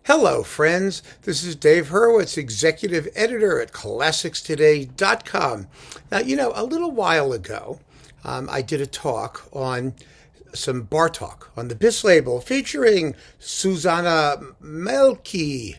Hello, friends. This is Dave Hurwitz, executive editor at ClassicsToday.com. Now, a little while ago, I did a talk on some Bartók on the BIS label featuring Susanna Mälkki.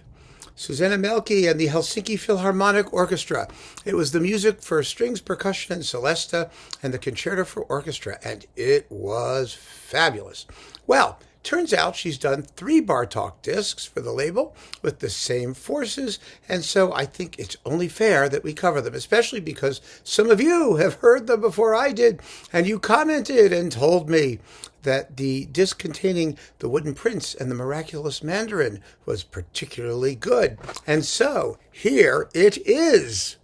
Susanna Mälkki and the Helsinki Philharmonic Orchestra. It was the music for strings, percussion, and celesta, and the concerto for orchestra, and it was fabulous. Well, turns out she's done 3 Bartók discs for the label with the same forces, and so I think it's only fair that we cover them, especially because some of you have heard them before I did, and you commented and told me that the disc containing The Wooden Prince and the Miraculous Mandarin was particularly good. And so here it is.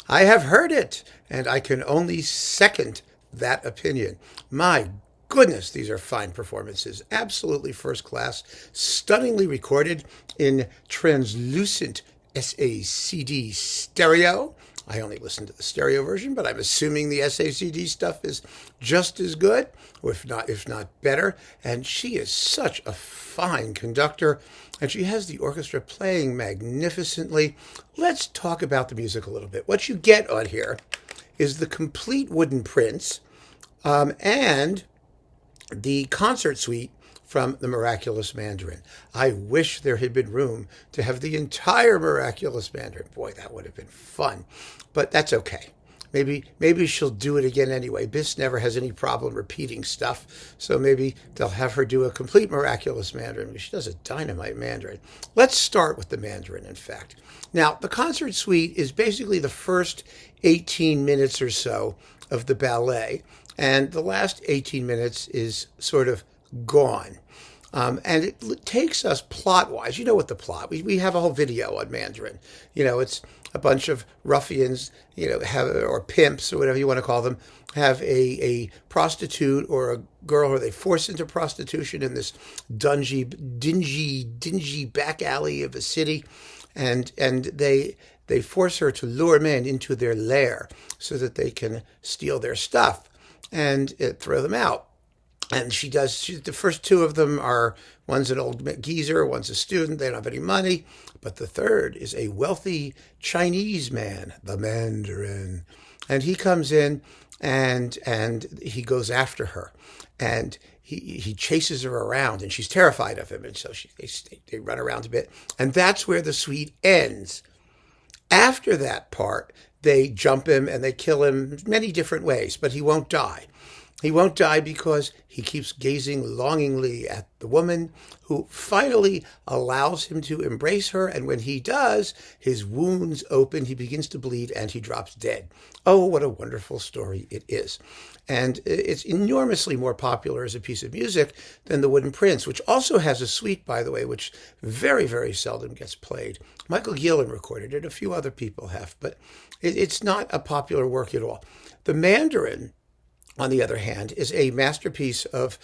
I have heard it, and I can only second that opinion. My goodness, these are fine performances. Absolutely first class, stunningly recorded in translucent SACD stereo. I only listened to the stereo version, but I'm assuming the SACD stuff is just as good, or if not better. And she is such a fine conductor, and she has the orchestra playing magnificently. Let's talk about the music a little bit. What you get on here is the complete Wooden Prince, and the concert suite from the Miraculous Mandarin. I wish there had been room to have the entire Miraculous Mandarin. Boy, that would have been fun. But that's okay. Maybe she'll do it again anyway. BIS never has any problem repeating stuff, so maybe they'll have her do a complete Miraculous Mandarin. She does a dynamite Mandarin. Let's start with the Mandarin, in fact. Now, the concert suite is basically the first 18 minutes or so of the ballet, and the last 18 minutes is sort of gone. And it takes us plot-wise. You know what the plot. We have a whole video on Mandarin. It's a bunch of ruffians, or pimps, or whatever you want to call them, have a prostitute or a girl who they force into prostitution in this dingy back alley of a city, and they force her to lure men into their lair so that they can steal their stuff and throw them out. And the first 2 of them are, one's an old geezer, one's a student, they don't have any money. But the third is a wealthy Chinese man, the Mandarin. And he comes in and he goes after her. And he chases her around, and she's terrified of him. And so they run around a bit. And that's where the suite ends. After that part, they jump him and they kill him many different ways, but he won't die. He won't die because he keeps gazing longingly at the woman, who finally allows him to embrace her. And when he does, his wounds open, he begins to bleed, and he drops dead. Oh, what a wonderful story it is. And it's enormously more popular as a piece of music than The Wooden Prince, which also has a suite, by the way, which very, very seldom gets played. Michael Gillen recorded it. A few other people have, but it's not a popular work at all. The Mandarin, on the other hand, is a masterpiece of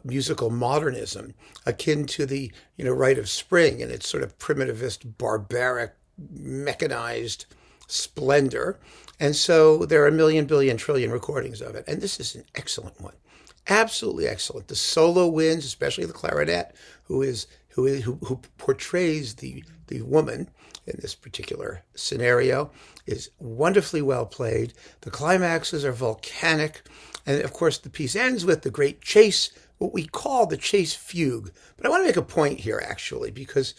musical modernism, akin to the Rite of Spring and its sort of primitivist, barbaric, mechanized splendor. And so there are a million, billion, trillion recordings of it. And this is an excellent one. Absolutely excellent. The solo wins, especially the clarinet, who portrays the woman in this particular scenario, is wonderfully well played. The climaxes are volcanic. And of course, the piece ends with the great chase, what we call the chase fugue. But I want to make a point here, actually, because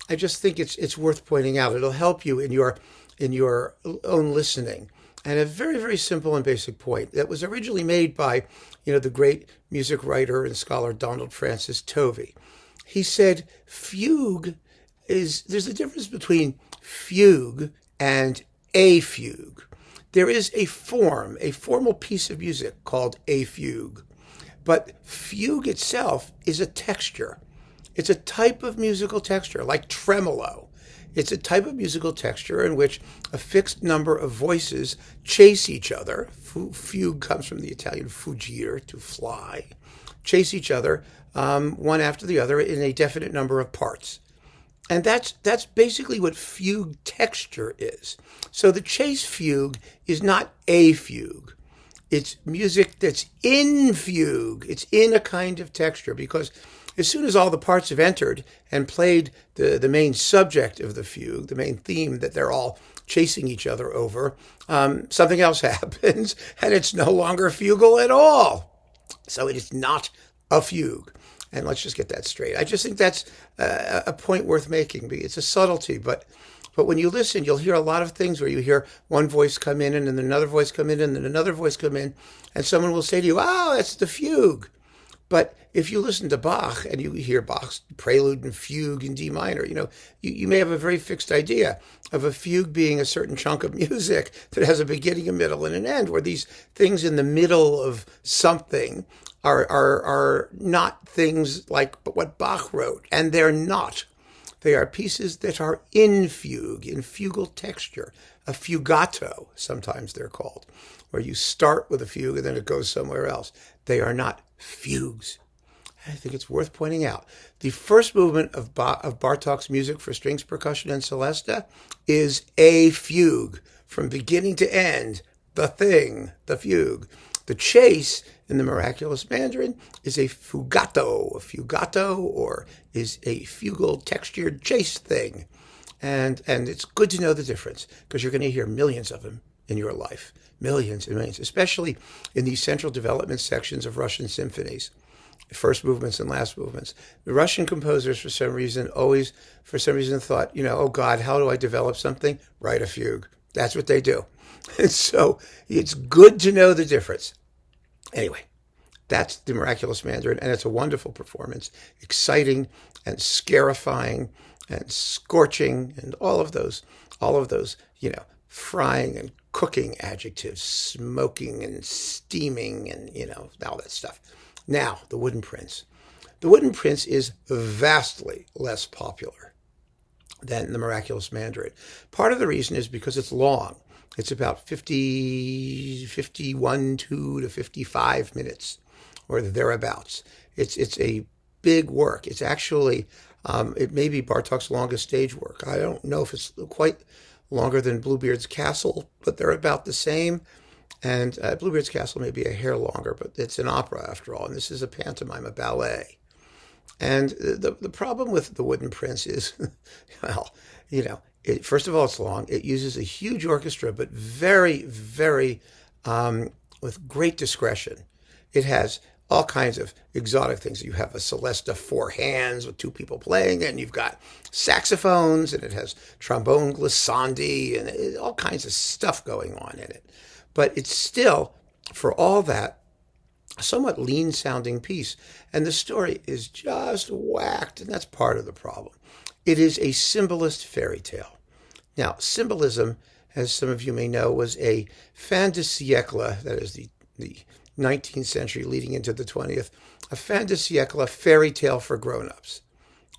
I just think it's worth pointing out. It'll help you in your own listening. And a very, very simple and basic point that was originally made by, the great music writer and scholar Donald Francis Tovey. He said, there's a difference between fugue and a fugue. There is a formal piece of music called a fugue. But fugue itself is a texture. It's a type of musical texture, like tremolo. It's a type of musical texture in which a fixed number of voices chase each other. Fugue comes from the Italian fuggire, to fly. Chase each other, one after the other, in a definite number of parts. And that's basically what fugue texture is. So the chase fugue is not a fugue. It's music that's in fugue. It's in a kind of texture because As soon as all the parts have entered and played the main subject of the fugue, the main theme that they're all chasing each other over, something else happens, and it's no longer fugal at all. So it is not a fugue. And let's just get that straight. I just think that's a point worth making. It's a subtlety, but when you listen, you'll hear a lot of things where you hear one voice come in and then another voice come in and then another voice come in, and someone will say to you, "Oh, that's the fugue." But if you listen to Bach and you hear Bach's prelude and fugue in D minor, you may have a very fixed idea of a fugue being a certain chunk of music that has a beginning, a middle, and an end, where these things in the middle of something are not things like what Bach wrote, and they're not. They are pieces that are in fugue, in fugal texture, a fugato, sometimes they're called, where you start with a fugue and then it goes somewhere else. They are not fugues. I think it's worth pointing out. The first movement of Bartók's music for strings, percussion, and celesta is a fugue. From beginning to end, the thing, the fugue. The chase in the Miraculous Mandarin is a fugato. A fugato, or is a fugal textured chase thing. And it's good to know the difference, because you're going to hear millions of them in your life. Millions and millions, especially in these central development sections of Russian symphonies, first movements and last movements. The Russian composers, for some reason, thought, oh God, how do I develop something? Write a fugue. That's what they do. And so it's good to know the difference. Anyway, that's the Miraculous Mandarin, and it's a wonderful performance, exciting and scarifying and scorching, and all of those, frying and cooking adjectives, smoking and steaming, and all that stuff. Now, the Wooden Prince. The Wooden Prince is vastly less popular than the Miraculous Mandarin. Part of the reason is because it's long. It's about 51 to 55 minutes, or thereabouts. It's a big work. It's actually, it may be Bartók's longest stage work. I don't know if it's quite longer than Bluebeard's Castle, but they're about the same. And Bluebeard's Castle may be a hair longer, but it's an opera after all, and this is a pantomime, a ballet. And the problem with the Wooden Prince is, first of all, it's long. It uses a huge orchestra, but very, very, with great discretion. It has all kinds of exotic things. You have a celesta 4 hands with 2 people playing, and you've got saxophones, and it has trombone glissandi, and all kinds of stuff going on in it. But it's still, for all that, a somewhat lean-sounding piece. And the story is just whacked, and that's part of the problem. It is a symbolist fairy tale. Now, symbolism, as some of you may know, was a fin de siècle, that is the 19th century leading into the 20th, a fin de siècle fairy tale for grown-ups.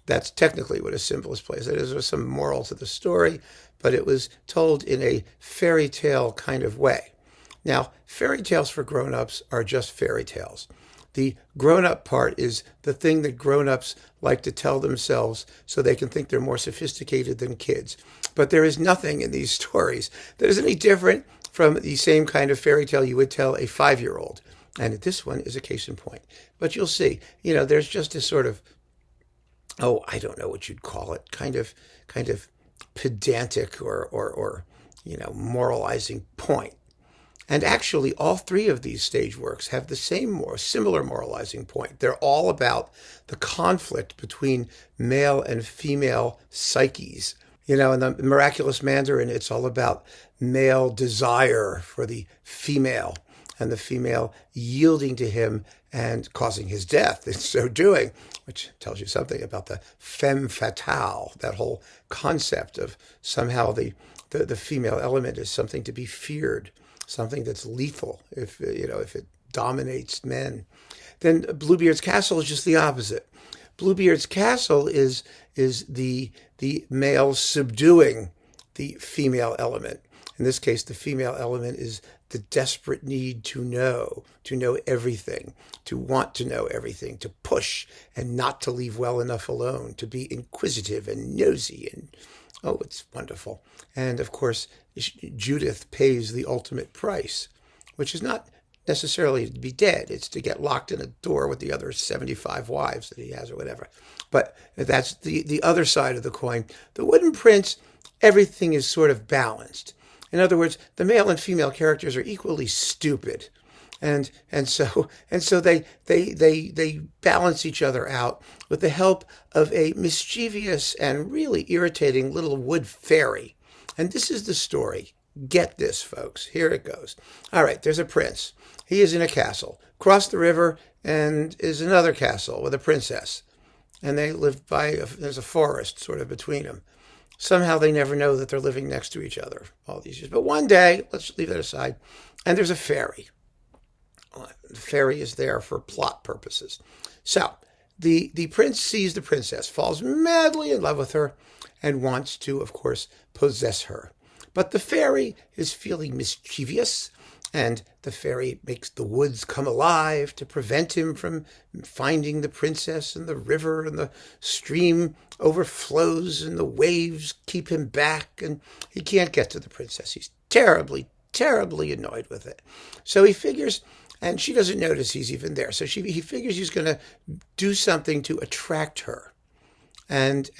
That's technically what a symbolist plays. That is, there's some moral to the story, but it was told in a fairy tale kind of way. Now, fairy tales for grown-ups are just fairy tales. The grown-up part is the thing that grown-ups like to tell themselves so they can think they're more sophisticated than kids. But there is nothing in these stories that is any different from the same kind of fairy tale you would tell a 5-year-old. And this one is a case in point. But you'll see, there's just this sort of, I don't know what you'd call it, kind of pedantic or moralizing point. And actually, all 3 of these stage works have the similar moralizing point. They're all about the conflict between male and female psyches. In the Miraculous Mandarin, it's all about male desire for the female, and the female yielding to him and causing his death in so doing, which tells you something about the femme fatale, that whole concept of somehow the female element is something to be feared, something that's lethal if it dominates men. Then Bluebeard's Castle is just the opposite. Bluebeard's Castle is the male subduing the female element. In this case, the female element is the desperate need to know everything, to want to know everything, to push and not to leave well enough alone, to be inquisitive and nosy, and it's wonderful. And of course, Judith pays the ultimate price, which is not necessarily to be dead. It's to get locked in a door with the other 75 wives that he has or whatever. But that's the other side of the coin. The wooden prince, everything is sort of balanced. In other words, the male and female characters are equally stupid. And so they balance each other out with the help of a mischievous and really irritating little wood fairy. And this is the story. Get this, folks. Here it goes. All right, there's a prince. He is in a castle. Across the river and is another castle with a princess. And they live there's a forest sort of between them. Somehow they never know that they're living next to each other all these years. But one day, let's leave that aside, and there's a fairy. The fairy is there for plot purposes. So the prince sees the princess, falls madly in love with her, and wants to, of course, possess her. But the fairy is feeling mischievous, and the fairy makes the woods come alive to prevent him from finding the princess, and the river and the stream overflows and the waves keep him back, and he can't get to the princess. He's terribly, terribly annoyed with it. So he figures, and she doesn't notice he's even there. So he figures he's going to do something to attract her, and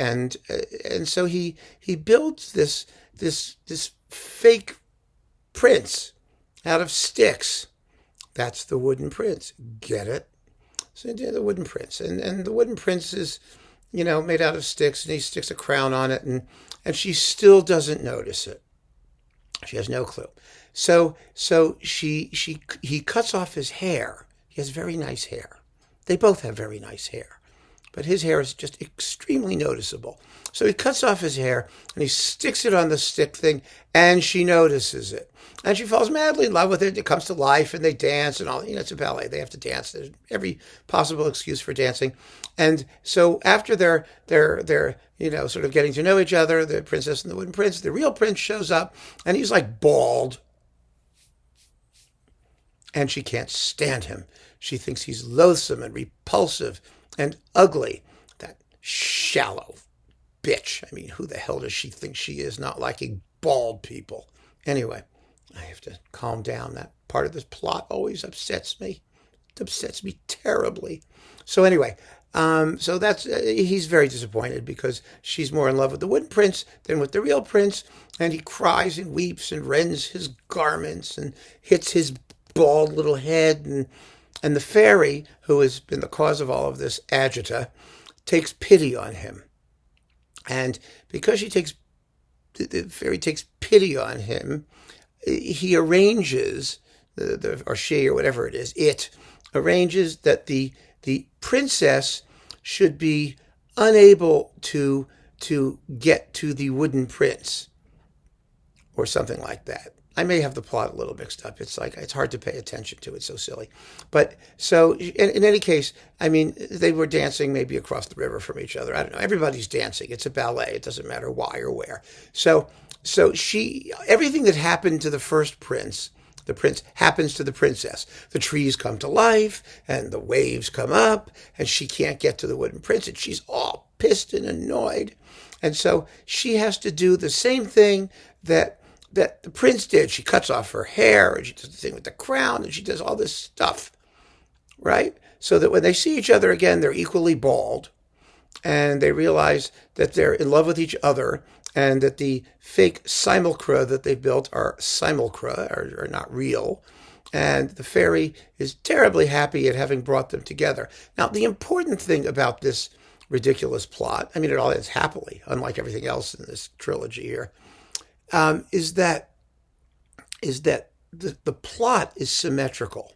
so he builds this fake prince out of sticks. That's the wooden prince. Get it? So the wooden prince, and the wooden prince is, made out of sticks, and he sticks a crown on it, and she still doesn't notice it. She has no clue. So he cuts off his hair. He has very nice hair. They both have very nice hair, but his hair is just extremely noticeable. So he cuts off his hair and he sticks it on the stick thing, and she notices it. And she falls madly in love with it. It comes to life, and they dance and all. It's a ballet. They have to dance. There's every possible excuse for dancing. And so after they're sort of getting to know each other, the princess and the wooden prince, the real prince shows up, and he's like bald. And she can't stand him. She thinks he's loathsome and repulsive and ugly. That shallow bitch. I mean, who the hell does she think she is, not liking bald people? Anyway, I have to calm down. That part of this plot always upsets me. It upsets me terribly. So anyway, so that's he's very disappointed because she's more in love with the wooden prince than with the real prince, and he cries and weeps and rends his garments and hits his bald little head, and the fairy, who has been the cause of all of this agita, takes pity on him. And because the fairy takes pity on him, he arranges, or she, or whatever it is, it arranges that the princess should be unable to get to the wooden prince, or something like that. I may have the plot a little mixed up. It's hard to pay attention to. It's so silly. But so in any case, I mean, they were dancing maybe across the river from each other. I don't know. Everybody's dancing. It's a ballet. It doesn't matter why or where. So everything that happened to the first prince, the prince, happens to the princess. The trees come to life and the waves come up, and she can't get to the wooden prince, and she's all pissed and annoyed. And so she has to do the same thing that the prince did. She cuts off her hair, and she does the thing with the crown, and she does all this stuff, right? So that when they see each other again, they're equally bald, and they realize that they're in love with each other, and that the fake simulacra that they built are simulacra, are not real. And the fairy is terribly happy at having brought them together. Now, the important thing about this ridiculous plot, I mean, it all ends happily, unlike everything else in this trilogy here, is that the plot is symmetrical,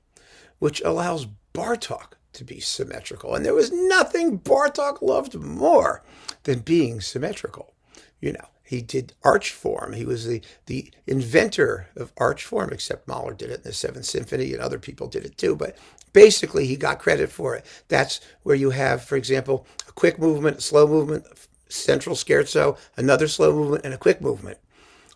which allows Bartók to be symmetrical. And there was nothing Bartók loved more than being symmetrical. He did arch form. He was the inventor of arch form, except Mahler did it in the Seventh Symphony, and other people did it too. But basically, he got credit for it. That's where you have, for example, a quick movement, a slow movement, central scherzo, another slow movement, and a quick movement.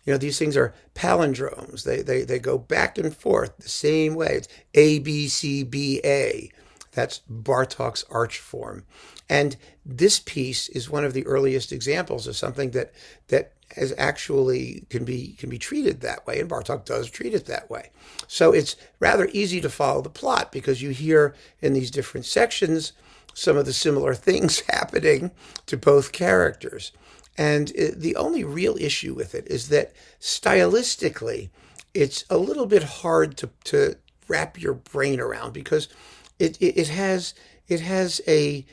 These things are palindromes. They go back and forth the same way. It's A, B, C, B, A. That's Bartók's arch form. And this piece is one of the earliest examples of something that as actually can be treated that way, and Bartók does treat it that way. So it's rather easy to follow the plot because you hear in these different sections some of the similar things happening to both characters. And the only real issue with it is that stylistically, it's a little bit hard to wrap your brain around because it has a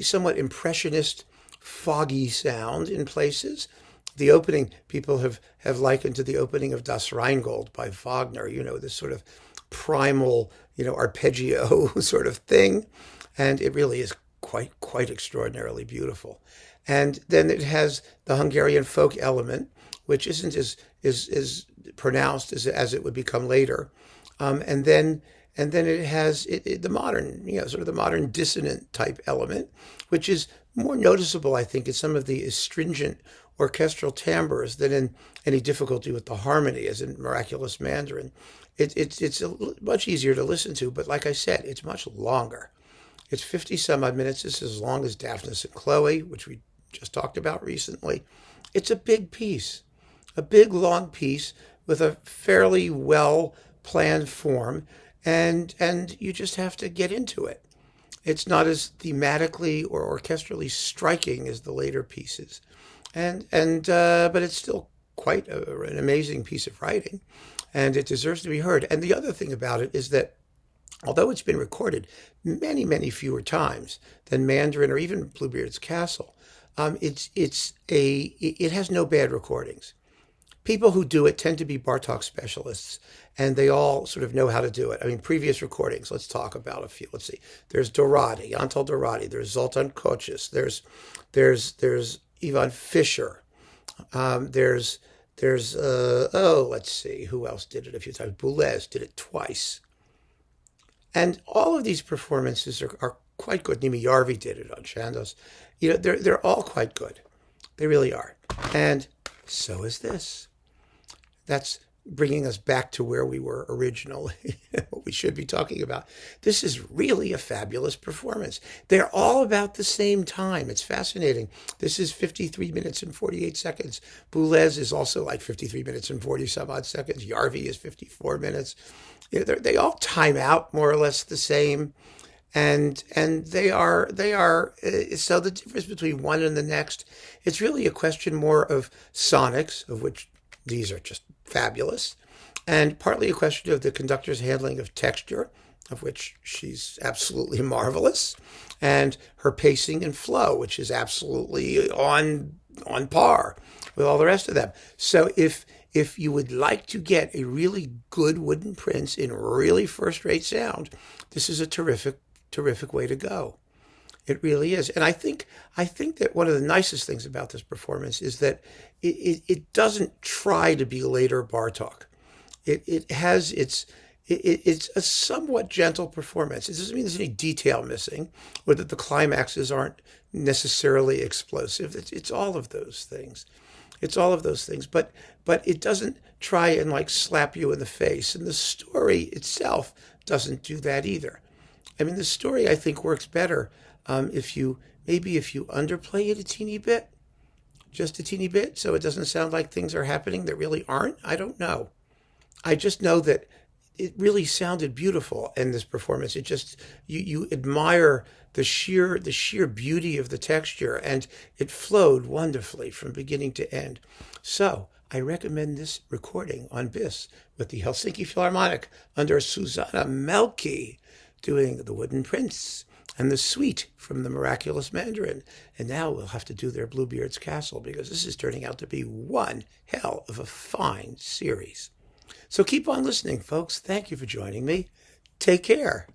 somewhat impressionist, foggy sound in places. The opening people have likened to the opening of Das Rheingold by Wagner, this sort of primal, arpeggio sort of thing. And it really is quite extraordinarily beautiful. And then it has the Hungarian folk element, which isn't as pronounced as it would become later. And then it has the modern, sort of the modern dissonant type element, which is more noticeable, I think, in some of the astringent orchestral timbres than in any difficulty with the harmony, as in Miraculous Mandarin. It's much easier to listen to, but like I said, it's much longer. It's 50 some odd minutes. It's as long as Daphnis and Chloe, which we just talked about recently. It's a big piece, a big long piece with a fairly well planned form, and you just have to get into it. It's not as thematically or orchestrally striking as the later pieces, but it's still quite an amazing piece of writing, and it deserves to be heard. And the other thing about it is that although it's been recorded many fewer times than Mandarin or even Bluebeard's Castle, it has no bad recordings. People who do it tend to be Bartók specialists, and they all sort of know how to do it. I mean, previous recordings, let's talk about a few. Let's see. There's Dorati, Antal Dorati. There's Zoltan Kocis. There's Ivan Fischer. Let's see, who else did it a few times? Boulez did it twice. And all of these performances are quite good. Nimi Järvi did it on Chandos. They're all quite good. They really are. And so is this. That's bringing us back to where we were originally, what we should be talking about. This is really a fabulous performance. They're all about the same time. It's fascinating. This is 53 minutes and 48 seconds. Boulez is also like 53 minutes and 40 some odd seconds. Järvi is 54 minutes. They all time out more or less the same. And they are so the difference between one and the next, it's really a question more of sonics, of which these are just fabulous, and partly a question of the conductor's handling of texture, of which she's absolutely marvelous, and her pacing and flow, which is absolutely on par with all the rest of them. So if you would like to get a really good wooden prince in really first-rate sound, this is a terrific way to go. It really is. And I think that one of the nicest things about this performance is that it doesn't try to be later Bartók. It's a somewhat gentle performance. It doesn't mean there's any detail missing, or that the climaxes aren't necessarily explosive. It's all of those things. It's all of those things. But it doesn't try and slap you in the face. And the story itself doesn't do that either. I mean, the story, I think, works better if you underplay it a teeny bit, just a teeny bit, so it doesn't sound like things are happening that really aren't. I don't know. I just know that it really sounded beautiful in this performance. It just, you admire the sheer beauty of the texture, and it flowed wonderfully from beginning to end. So I recommend this recording on BIS with the Helsinki Philharmonic under Susanna Mälkki, doing The Wooden Prince and the suite from the Miraculous Mandarin. And now we'll have to do their Bluebeard's Castle, because this is turning out to be one hell of a fine series. So keep on listening, folks. Thank you for joining me. Take care.